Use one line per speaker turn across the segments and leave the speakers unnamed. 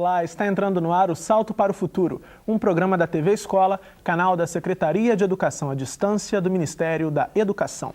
Olá, está entrando no ar o Salto para o Futuro, um programa da TV Escola, canal da Secretaria de Educação à Distância do Ministério da Educação.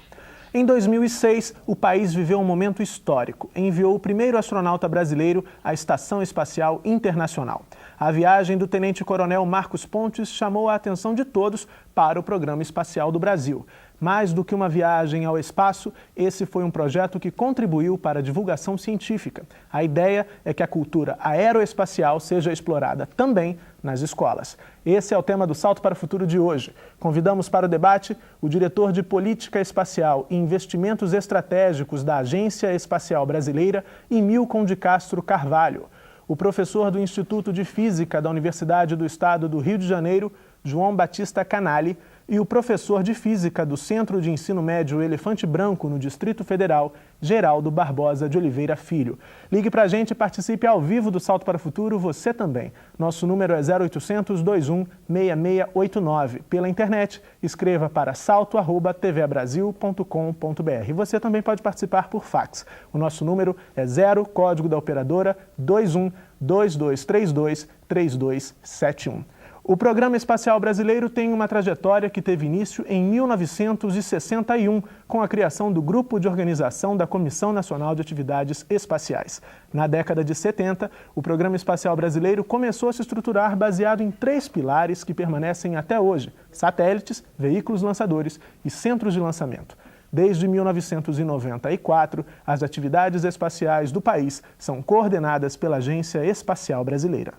Em 2006, o país viveu um momento histórico. Enviou o primeiro astronauta brasileiro à Estação Espacial Internacional. A viagem do tenente-coronel Marcos Pontes chamou a atenção de todos para o Programa Espacial do Brasil. Mais do que uma viagem ao espaço, esse foi um projeto que contribuiu para a divulgação científica. A ideia é que a cultura aeroespacial seja explorada também nas escolas. Esse é o tema do Salto para o Futuro de hoje. Convidamos para o debate o diretor de Política Espacial e Investimentos Estratégicos da Agência Espacial Brasileira, Emilcon de Castro Carvalho, o professor do Instituto de Física da Universidade do Estado do Rio de Janeiro, João Batista Canali, e o professor de Física do Centro de Ensino Médio Elefante Branco, no Distrito Federal, Geraldo Barbosa de Oliveira Filho. Ligue para a gente e participe ao vivo do Salto para o Futuro, você também. Nosso número é 0800 21 6689. Pela internet, escreva para salto@tvabrasil.com.br. Você também pode participar por fax. O nosso número é 0, código da operadora 21 2232 3271. O Programa Espacial Brasileiro tem uma trajetória que teve início em 1961, com a criação do Grupo de Organização da Comissão Nacional de Atividades Espaciais. Na década de 70, o Programa Espacial Brasileiro começou a se estruturar baseado em 3 pilares que permanecem até hoje: satélites, veículos lançadores e centros de lançamento. Desde 1994, as atividades espaciais do país são coordenadas pela Agência Espacial Brasileira.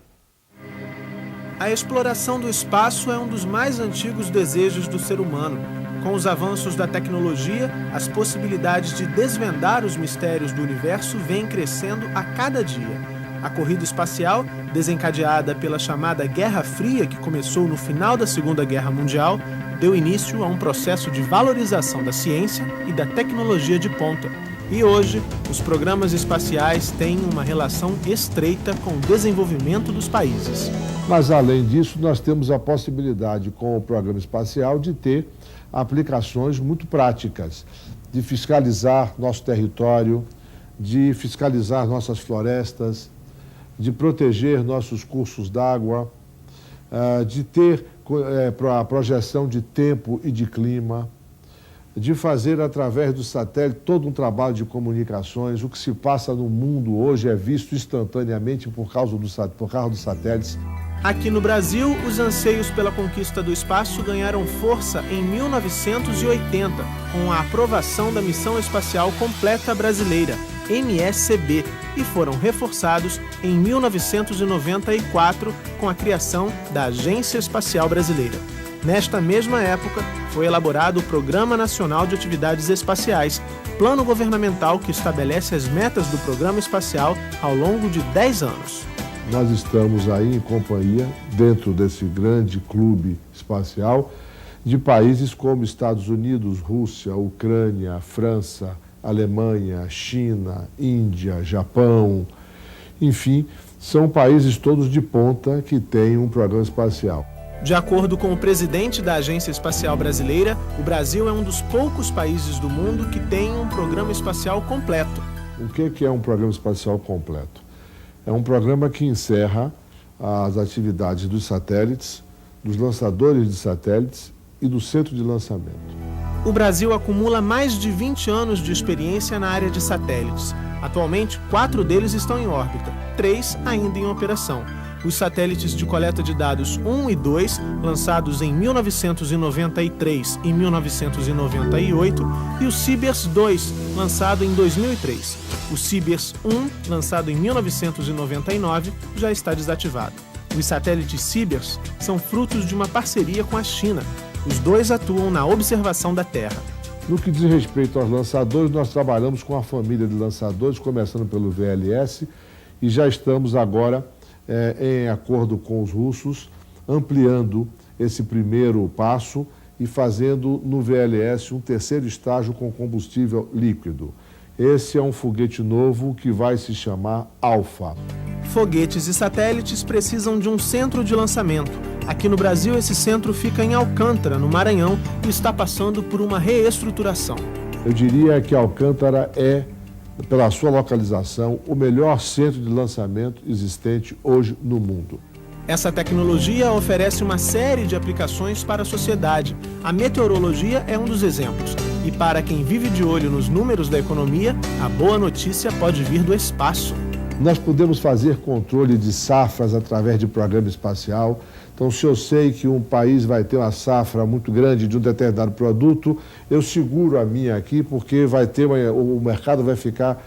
A exploração do espaço é um dos mais antigos desejos do ser humano. Com os avanços da tecnologia, as possibilidades de desvendar os mistérios do universo vêm crescendo a cada dia. A corrida espacial, desencadeada pela chamada Guerra Fria, que começou no final da Segunda Guerra Mundial, deu início a um processo de valorização da ciência e da tecnologia de ponta. E hoje, os programas espaciais têm uma relação estreita com o desenvolvimento dos países.
Mas, além disso, nós temos a possibilidade, com o programa espacial, de ter aplicações muito práticas, de fiscalizar nosso território, de fiscalizar nossas florestas, de proteger nossos cursos d'água, de ter a projeção de tempo e de clima, de fazer, através do satélite, todo um trabalho de comunicações. O que se passa no mundo hoje é visto instantaneamente por causa dos satélites.
Aqui no Brasil, os anseios pela conquista do espaço ganharam força em 1980, com a aprovação da Missão Espacial Completa Brasileira, MSB, e foram reforçados em 1994 com a criação da Agência Espacial Brasileira. Nesta mesma época, foi elaborado o Programa Nacional de Atividades Espaciais, plano governamental que estabelece as metas do programa espacial ao longo de 10 anos.
Nós estamos aí em companhia, dentro desse grande clube espacial, de países como Estados Unidos, Rússia, Ucrânia, França, Alemanha, China, Índia, Japão, enfim, são países todos de ponta que têm um programa espacial.
De acordo com o presidente da Agência Espacial Brasileira, o Brasil é um dos poucos países do mundo que tem um programa espacial completo.
O que é um programa espacial completo? É um programa que encerra as atividades dos satélites, dos lançadores de satélites e do centro de lançamento.
O Brasil acumula mais de 20 anos de experiência na área de satélites. Atualmente, 4 deles estão em órbita, 3 ainda em operação. Os satélites de coleta de dados 1 e 2, lançados em 1993 e 1998, e o CIBERS 2, lançado em 2003. O CIBERS 1, lançado em 1999, já está desativado. Os satélites CIBERS são frutos de uma parceria com a China. Os dois atuam na observação da Terra.
No que diz respeito aos lançadores, nós trabalhamos com a família de lançadores, começando pelo VLS, e já estamos agora em acordo com os russos, ampliando esse primeiro passo e fazendo no VLS um terceiro estágio com combustível líquido. Esse é um foguete novo que vai se chamar Alpha.
Foguetes e satélites precisam de um centro de lançamento. Aqui no Brasil, esse centro fica em Alcântara, no Maranhão, e está passando por uma reestruturação.
Eu diria que Alcântara é pela sua localização, o melhor centro de lançamento existente hoje no mundo.
Essa tecnologia oferece uma série de aplicações para a sociedade. A meteorologia é um dos exemplos. E para quem vive de olho nos números da economia, a boa notícia pode vir do espaço.
Nós podemos fazer controle de safras através de programa espacial. Então, se eu sei que um país vai ter uma safra muito grande de um determinado produto, eu seguro a minha aqui, porque o mercado vai ficar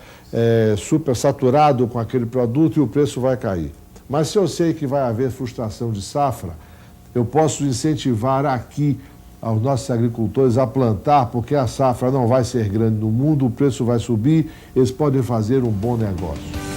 super saturado com aquele produto e o preço vai cair. Mas se eu sei que vai haver frustração de safra, eu posso incentivar aqui aos nossos agricultores a plantar, porque a safra não vai ser grande no mundo, o preço vai subir, eles podem fazer um bom negócio.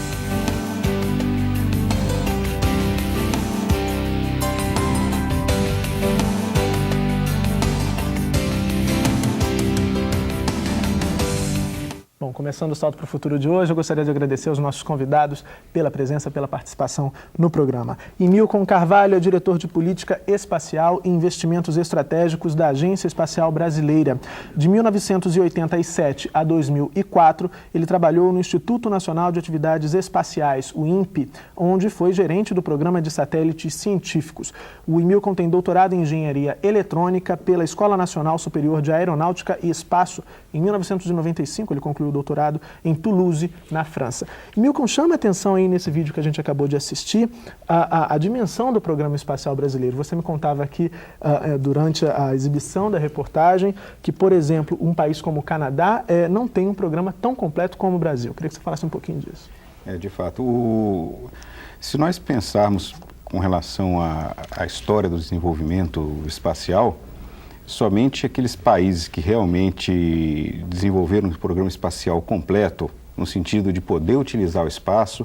Bom, começando o Salto para o Futuro de hoje, eu gostaria de agradecer aos nossos convidados pela presença, pela participação no programa. Emilcon Carvalho é diretor de Política Espacial e Investimentos Estratégicos da Agência Espacial Brasileira. De 1987 a 2004, ele trabalhou no Instituto Nacional de Atividades Espaciais, o INPE, onde foi gerente do Programa de Satélites Científicos. O Emilcon tem doutorado em Engenharia Eletrônica pela Escola Nacional Superior de Aeronáutica e Espaço. Em 1995, ele concluiu o doutorado em Toulouse, na França. Emilcon, chama a atenção aí nesse vídeo que a gente acabou de assistir, a dimensão do Programa Espacial Brasileiro. Você me contava aqui, durante a exibição da reportagem, que, por exemplo, um país como o Canadá não tem um programa tão completo como o Brasil. Eu queria que você falasse um pouquinho disso.
De fato, se nós pensarmos com relação à história do desenvolvimento espacial, somente aqueles países que realmente desenvolveram um programa espacial completo, no sentido de poder utilizar o espaço,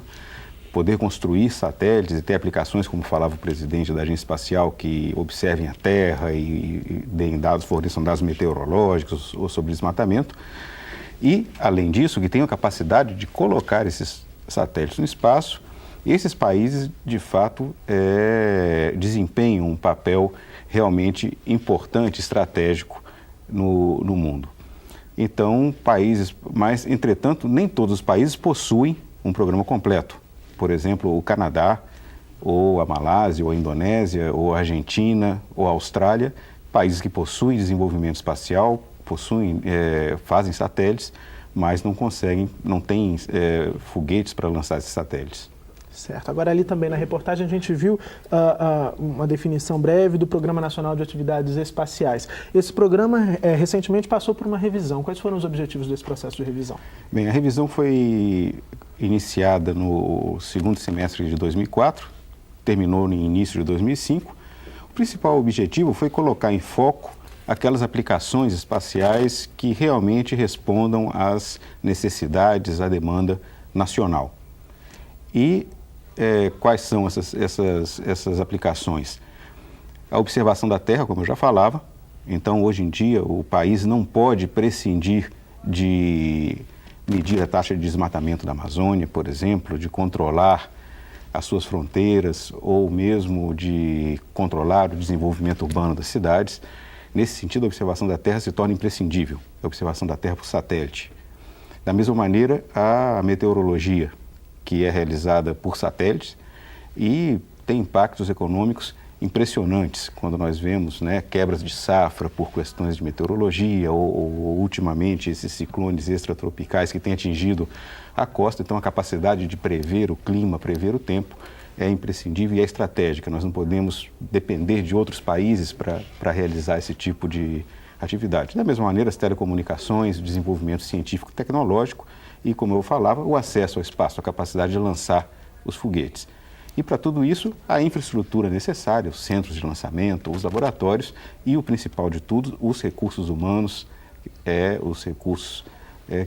poder construir satélites e ter aplicações, como falava o presidente da Agência Espacial, que observem a Terra e deem dados, forneçam dados meteorológicos ou sobre desmatamento. E, além disso, que tenham a capacidade de colocar esses satélites no espaço. Esses países, de fato, desempenham um papel realmente importante, estratégico no mundo. Então, mas, entretanto, nem todos os países possuem um programa completo. Por exemplo, o Canadá, ou a Malásia, ou a Indonésia, ou a Argentina, ou a Austrália, países que possuem desenvolvimento espacial, fazem satélites, mas não têm foguetes para lançar esses satélites.
Certo. Agora, ali também na reportagem a gente viu uma definição breve do Programa Nacional de Atividades Espaciais. Esse programa recentemente passou por uma revisão. Quais foram os objetivos desse processo de revisão?
Bem, a revisão foi iniciada no segundo semestre de 2004, terminou no início de 2005. O principal objetivo foi colocar em foco aquelas aplicações espaciais que realmente respondam às necessidades, à demanda nacional. E quais são essas aplicações? A observação da Terra, como eu já falava. Então, hoje em dia, o país não pode prescindir de medir a taxa de desmatamento da Amazônia, por exemplo, de controlar as suas fronteiras ou mesmo de controlar o desenvolvimento urbano das cidades. Nesse sentido, a observação da Terra se torna imprescindível, a observação da Terra por satélite. Da mesma maneira, a meteorologia, que é realizada por satélites e tem impactos econômicos impressionantes quando nós vemos quebras de safra por questões de meteorologia ou ultimamente esses ciclones extratropicais que têm atingido a costa. Então, a capacidade de prever o clima, prever o tempo é imprescindível e é estratégica. Nós não podemos depender de outros países para realizar esse tipo de atividade. Da mesma maneira, as telecomunicações, o desenvolvimento científico e tecnológico e, como eu falava, o acesso ao espaço, a capacidade de lançar os foguetes. E para tudo isso, a infraestrutura necessária, os centros de lançamento, os laboratórios e, o principal de tudo, os recursos humanos, os recursos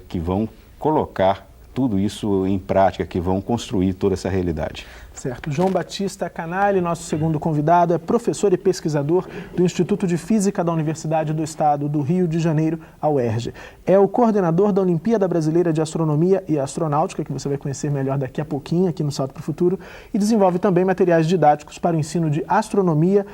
que vão colocar tudo isso em prática, que vão construir toda essa realidade.
Certo. João Batista Canali, nosso segundo convidado, é professor e pesquisador do Instituto de Física da Universidade do Estado do Rio de Janeiro, a UERJ. É o coordenador da Olimpíada Brasileira de Astronomia e Astronáutica, que você vai conhecer melhor daqui a pouquinho aqui no Salto para o Futuro, e desenvolve também materiais didáticos para o ensino de astronomia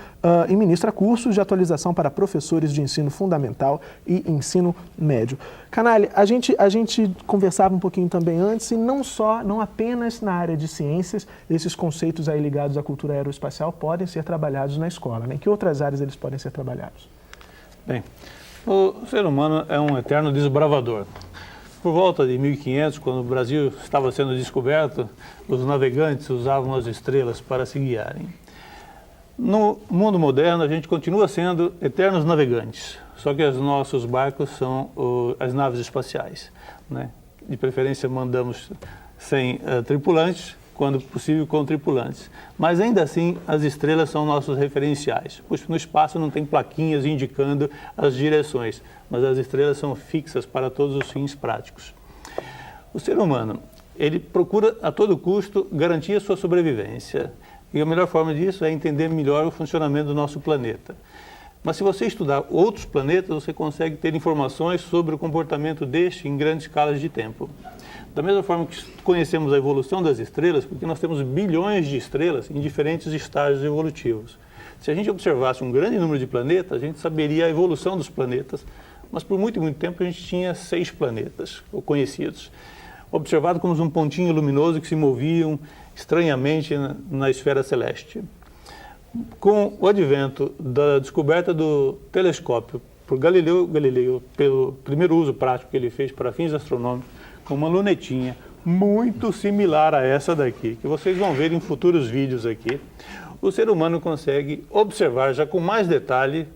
e ministra cursos de atualização para professores de ensino fundamental e ensino médio. Canali, a gente conversava um pouquinho também antes, e não apenas na área de ciências, esses conceitos aí ligados à cultura aeroespacial podem ser trabalhados na escola, né? Em que outras áreas eles podem ser trabalhados?
Bem, o ser humano é um eterno desbravador. Por volta de 1500, quando o Brasil estava sendo descoberto, os navegantes usavam as estrelas para se guiarem. No mundo moderno, a gente continua sendo eternos navegantes, só que os nossos barcos são as naves espaciais, né? De preferência, mandamos sem tripulantes, quando possível com tripulantes. Mas ainda assim, as estrelas são nossos referenciais. Pois no espaço não tem plaquinhas indicando as direções, mas as estrelas são fixas para todos os fins práticos. O ser humano, ele procura a todo custo garantir a sua sobrevivência. E a melhor forma disso é entender melhor o funcionamento do nosso planeta. Mas se você estudar outros planetas, você consegue ter informações sobre o comportamento deste em grandes escalas de tempo. Da mesma forma que conhecemos a evolução das estrelas, porque nós temos bilhões de estrelas em diferentes estágios evolutivos. Se a gente observasse um grande número de planetas, a gente saberia a evolução dos planetas, mas por muito tempo a gente tinha 6 planetas conhecidos, observados como um pontinho luminoso que se moviam estranhamente na esfera celeste. Com o advento da descoberta do telescópio por Galileu Galilei, pelo primeiro uso prático que ele fez para fins astronômicos, com uma lunetinha muito similar a essa daqui, que vocês vão ver em futuros vídeos aqui, o ser humano consegue observar já com mais detalhe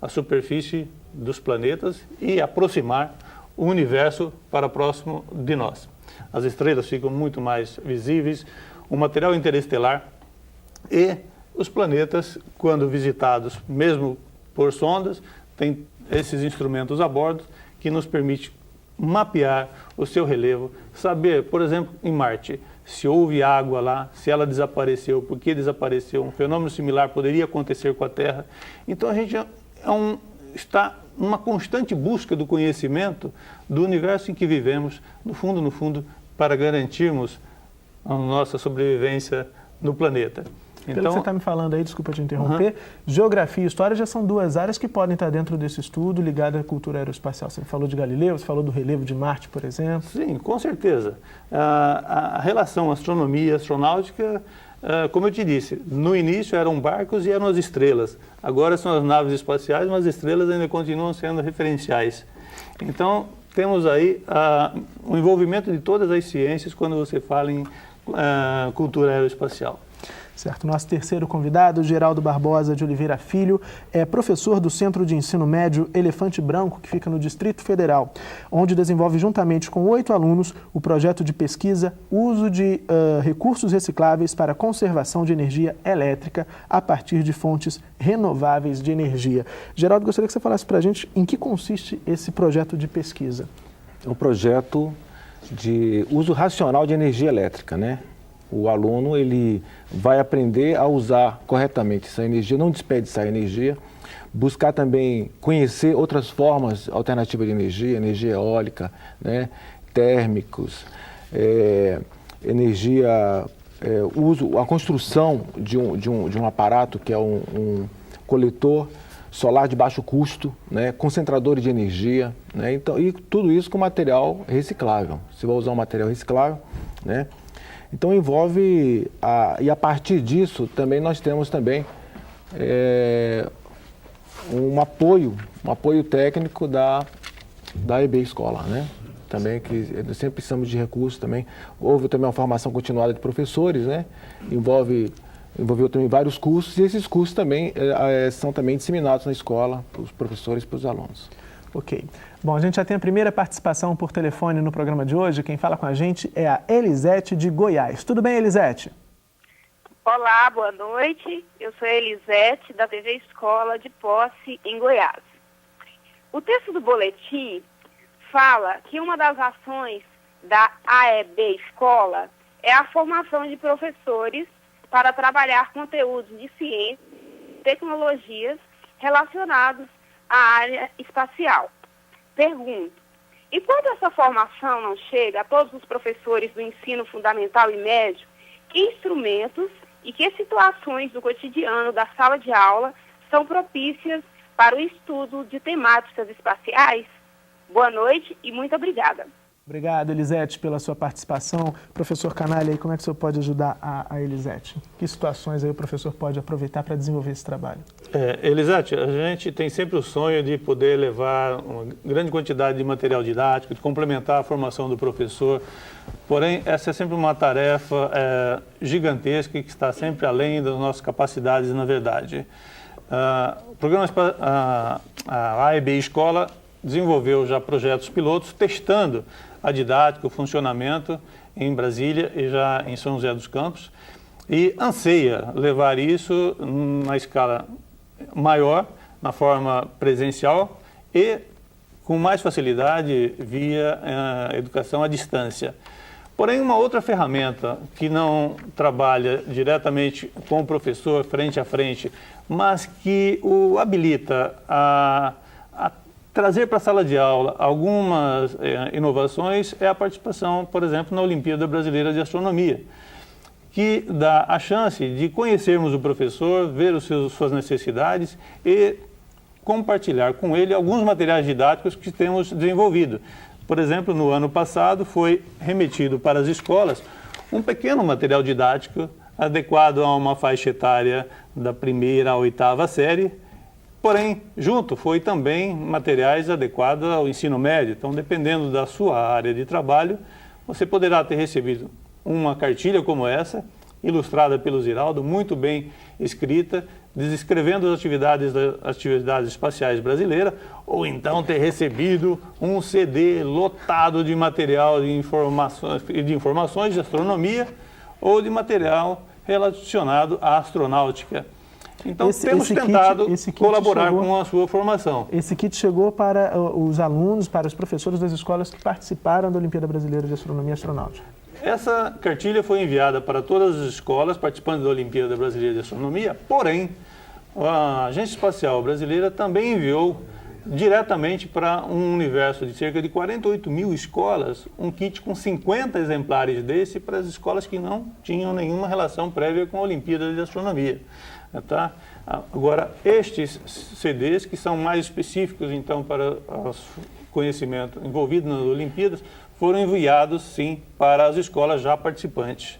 a superfície dos planetas e aproximar o universo para próximo de nós. As estrelas ficam muito mais visíveis, o material interestelar e os planetas, quando visitados, mesmo por sondas, têm esses instrumentos a bordo que nos permite mapear o seu relevo, saber, por exemplo, em Marte, se houve água lá, se ela desapareceu, por que desapareceu, um fenômeno similar poderia acontecer com a Terra. Então a gente está numa constante busca do conhecimento do universo em que vivemos, no fundo, para garantirmos a nossa sobrevivência no planeta.
Pelo que você está me falando aí, desculpa te interromper, geografia e história já são 2 áreas que podem estar dentro desse estudo ligado à cultura aeroespacial. Você falou de Galileu, você falou do relevo de Marte, por exemplo.
Sim, com certeza. A relação astronomia e astronáutica, como eu te disse, no início eram barcos e eram as estrelas. Agora são as naves espaciais, mas as estrelas ainda continuam sendo referenciais. Então, temos aí o envolvimento de todas as ciências quando você fala em cultura aeroespacial.
Certo. Nosso terceiro convidado, Geraldo Barbosa de Oliveira Filho, é professor do Centro de Ensino Médio Elefante Branco, que fica no Distrito Federal, onde desenvolve juntamente com 8 alunos o projeto de pesquisa Uso de recursos recicláveis para conservação de energia elétrica a partir de fontes renováveis de energia. Geraldo, gostaria que você falasse para a gente em que consiste esse projeto de pesquisa.
É um projeto de uso racional de energia elétrica, né? O aluno ele vai aprender a usar corretamente essa energia, não desperdiçar energia, buscar também conhecer outras formas alternativas de energia eólica, né, térmicos, a construção de um aparato que é um coletor solar de baixo custo, né, concentrador de energia, né, então, e tudo isso com material reciclável. Você vai usar um material reciclável, né? Então envolve, e a partir disso também nós temos também um apoio técnico da EB Escola, né? Também que sempre precisamos de recursos também. Houve também uma formação continuada de professores, né? Envolveu também vários cursos e esses cursos também são também disseminados na escola para os professores e para os alunos.
Ok. Bom, a gente já tem a primeira participação por telefone no programa de hoje. Quem fala com a gente é a Elisete de Goiás. Tudo bem, Elisete?
Olá, boa noite. Eu sou a Elisete, da TV Escola de Posse, em Goiás. O texto do boletim fala que uma das ações da AEB Escola é a formação de professores para trabalhar conteúdos de ciência e tecnologias relacionados à área espacial. Pergunto, e quando essa formação não chega a todos os professores do ensino fundamental e médio, que instrumentos e que situações do cotidiano da sala de aula são propícias para o estudo de temáticas espaciais? Boa noite e muito obrigada.
Obrigado, Elisete, pela sua participação. Professor Canalha, como é que o senhor pode ajudar a Elisete? Que situações aí o professor pode aproveitar para desenvolver esse trabalho?
Elisete, a gente tem sempre o sonho de poder levar uma grande quantidade de material didático, de complementar a formação do professor. Porém, essa é sempre uma tarefa gigantesca que está sempre além das nossas capacidades, na verdade. A AEB Escola desenvolveu já projetos pilotos testando a didática, o funcionamento em Brasília e já em São José dos Campos, e anseia levar isso na escala maior, na forma presencial e com mais facilidade via educação à distância. Porém, uma outra ferramenta que não trabalha diretamente com o professor frente a frente, mas que o habilita a trazer para a sala de aula algumas inovações é a participação, por exemplo, na Olimpíada Brasileira de Astronomia, que dá a chance de conhecermos o professor, ver suas necessidades e compartilhar com ele alguns materiais didáticos que temos desenvolvido. Por exemplo, no ano passado foi remetido para as escolas um pequeno material didático adequado a uma faixa etária da 1ª à 8ª série. Porém, junto foi também materiais adequados ao ensino médio. Então, dependendo da sua área de trabalho, você poderá ter recebido uma cartilha como essa, ilustrada pelo Ziraldo, muito bem escrita, descrevendo as atividades espaciais brasileiras, ou então ter recebido um CD lotado de material de informações de astronomia ou de material relacionado à astronáutica. Então, temos tentado colaborar com a sua formação.
Esse kit chegou para os alunos, para os professores das escolas que participaram da Olimpíada Brasileira de Astronomia e Astronáutica.
Essa cartilha foi enviada para todas as escolas participantes da Olimpíada Brasileira de Astronomia, porém, a Agência Espacial Brasileira também enviou diretamente para um universo de cerca de 48 mil escolas, um kit com 50 exemplares desse para as escolas que não tinham nenhuma relação prévia com a Olimpíada de Astronomia. Tá? Agora, estes CDs, que são mais específicos, então, para o conhecimento envolvido nas Olimpíadas, foram enviados, sim, para as escolas já participantes.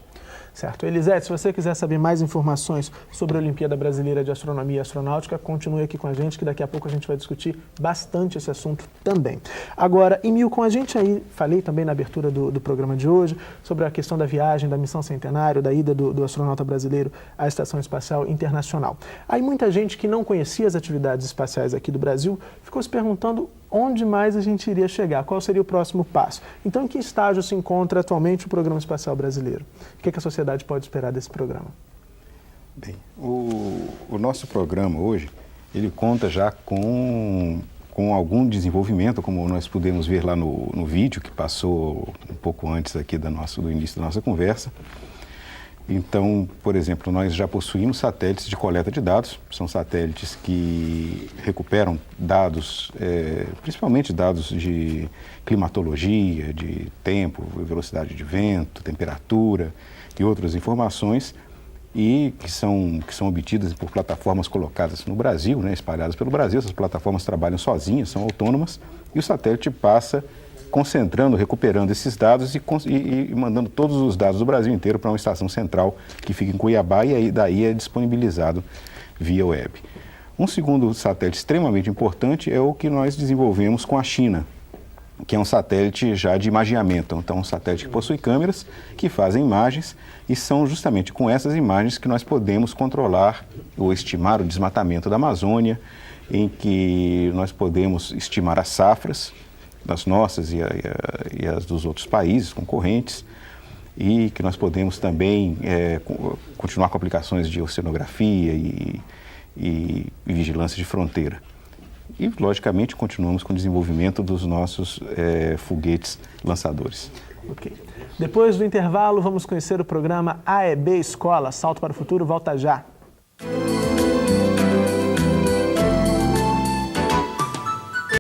Certo. Elisete, se você quiser saber mais informações sobre a Olimpíada Brasileira de Astronomia e Astronáutica, continue aqui com a gente, que daqui a pouco a gente vai discutir bastante esse assunto também. Agora, Emil, com a gente aí, falei também na abertura do programa de hoje, sobre a questão da viagem, da missão Centenário, da ida do astronauta brasileiro à Estação Espacial Internacional. Aí muita gente que não conhecia as atividades espaciais aqui do Brasil ficou se perguntando onde mais a gente iria chegar, qual seria o próximo passo. Então, em que estágio se encontra atualmente o Programa Espacial Brasileiro? O que a sociedade pode esperar desse programa?
Bem, o nosso programa hoje, ele conta já com algum desenvolvimento, como nós pudemos ver lá no vídeo que passou um pouco antes aqui do início da nossa conversa. Então, por exemplo, nós já possuímos satélites de coleta de dados, são satélites que recuperam dados, principalmente dados de climatologia, de tempo, velocidade de vento, temperatura e outras informações, e que são obtidas por plataformas colocadas no Brasil, né, espalhadas pelo Brasil. Essas plataformas trabalham sozinhas, são autônomas, e o satélite passa concentrando, recuperando esses dados e mandando todos os dados do Brasil inteiro para uma estação central que fica em Cuiabá, e aí daí é disponibilizado via web. Um segundo satélite extremamente importante é o que nós desenvolvemos com a China, que é um satélite já de imageamento. Então, um satélite que possui câmeras que fazem imagens, e são justamente com essas imagens que nós podemos controlar ou estimar o desmatamento da Amazônia, em que nós podemos estimar as safras, das nossas e as dos outros países concorrentes, e que nós podemos também continuar com aplicações de oceanografia e vigilância de fronteira. E, logicamente, continuamos com o desenvolvimento dos nossos foguetes lançadores.
Ok. Depois do intervalo, vamos conhecer o programa AEB Escola. Salto para o Futuro, volta já.